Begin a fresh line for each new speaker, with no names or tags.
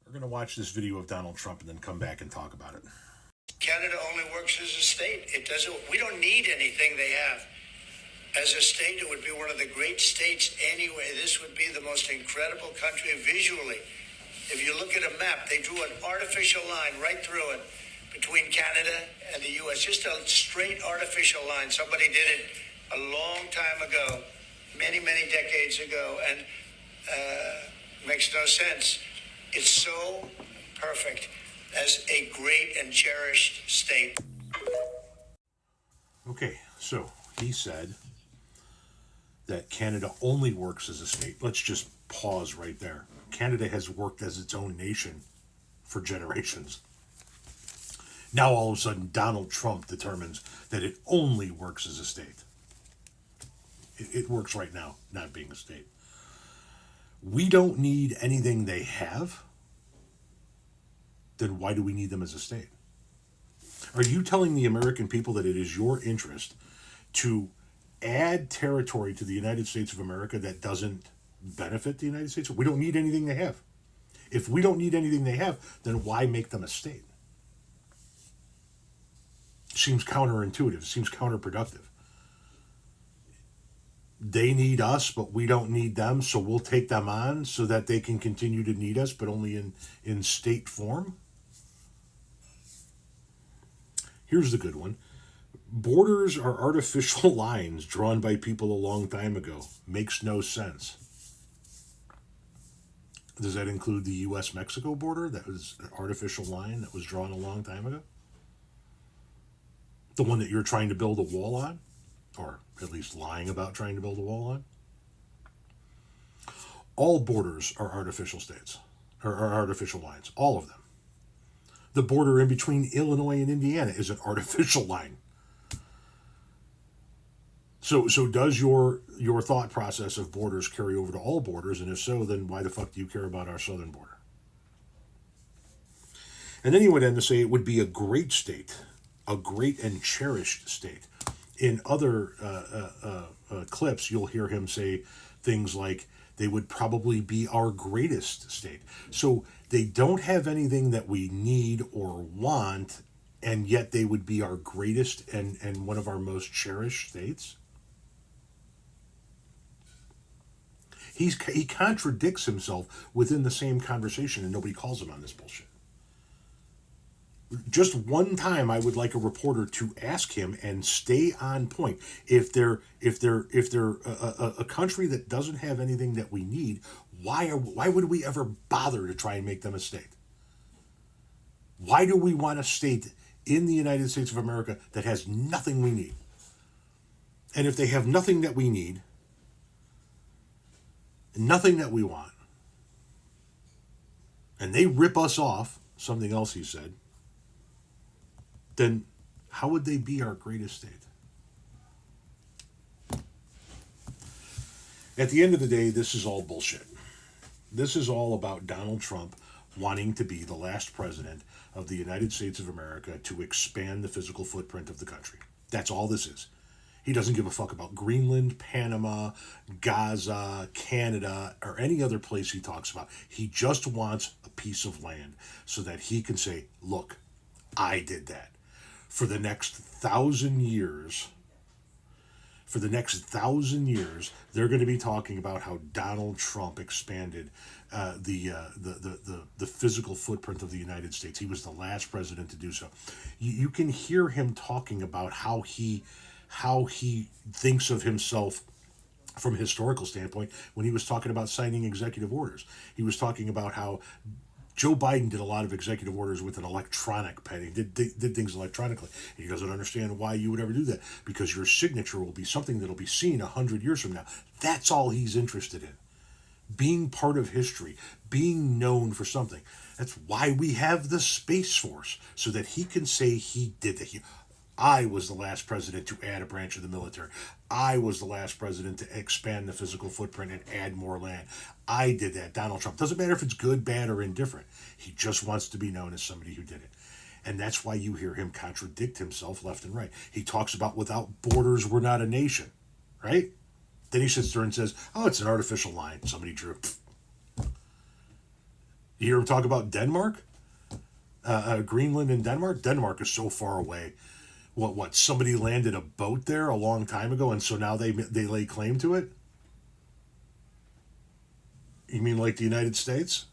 We're going to watch this video of Donald Trump and then come back and talk about it.
Canada only works as a state. It doesn't. We don't need anything they have. As a state, it would be one of the great states anyway. This would be the most incredible country visually. If you look at a map, they drew an artificial line right through it between Canada and the U.S. Just a straight artificial line. Somebody did it a long time ago, many, many decades ago, and makes no sense. It's so perfect as a great and cherished state.
Okay, so he said that Canada only works as a state. Let's just pause right there. Canada has worked as its own nation for generations. Now all of a sudden Donald Trump determines that it only works as a state. It works right now, not being a state. We don't need anything they have. Then why do we need them as a state? Are you telling the American people that it is your interest to add territory to the United States of America that doesn't benefit the United States? We don't need anything they have. If we don't need anything they have, then why make them a state? Seems counterintuitive, seems counterproductive. They need us, but we don't need them, so we'll take them on so that they can continue to need us, but only in state form? Here's the good one. Borders are artificial lines drawn by people a long time ago. Makes no sense. Does that include the U.S.-Mexico border? That was an artificial line that was drawn a long time ago? The one that you're trying to build a wall on? Or at least lying about trying to build a wall on? All borders are artificial states, or are artificial lines. All of them. The border in between Illinois and Indiana is an artificial line. So does your thought process of borders carry over to all borders? And if so, then why the fuck do you care about our southern border? And then he went on to say it would be a great state, a great and cherished state. In other clips, you'll hear him say things like, they would probably be our greatest state. So they don't have anything that we need or want, and yet they would be our greatest and one of our most cherished states? He contradicts himself within the same conversation, and nobody calls him on this bullshit. Just one time, I would like a reporter to ask him and stay on point. If they're a country that doesn't have anything that we need, why would we ever bother to try and make them a state? Why do we want a state in the United States of America that has nothing we need? And if they have nothing that we need, nothing that we want, and they rip us off, something else he said, then how would they be our greatest state? At the end of the day, this is all bullshit. This is all about Donald Trump wanting to be the last president of the United States of America to expand the physical footprint of the country. That's all this is. He doesn't give a fuck about Greenland, Panama, Gaza, Canada, or any other place he talks about. He just wants a piece of land so that he can say, look, I did that. For the next 1,000 years, they're going to be talking about how Donald Trump expanded the physical footprint of the United States. He was the last president to do so. You can hear him talking about how he thinks of himself from a historical standpoint when he was talking about signing executive orders. He was talking about how Joe Biden did a lot of executive orders with an electronic pen. He did things electronically. And he doesn't understand why you would ever do that, because your signature will be something that'll be seen 100 years from now. That's all he's interested in. Being part of history, being known for something. That's why we have the Space Force, so that he can say he did that. I was the last president to add a branch of the military. I was the last president to expand the physical footprint and add more land. I did that. Donald Trump. Doesn't matter if it's good, bad, or indifferent. He just wants to be known as somebody who did it. And that's why you hear him contradict himself left and right. He talks about without borders, we're not a nation, right? Then he sits there and says, oh, it's an artificial line somebody drew. You hear him talk about Denmark, Greenland and Denmark. Denmark is so far away. What? Somebody landed a boat there a long time ago, and so now they lay claim to it. You mean like the United States?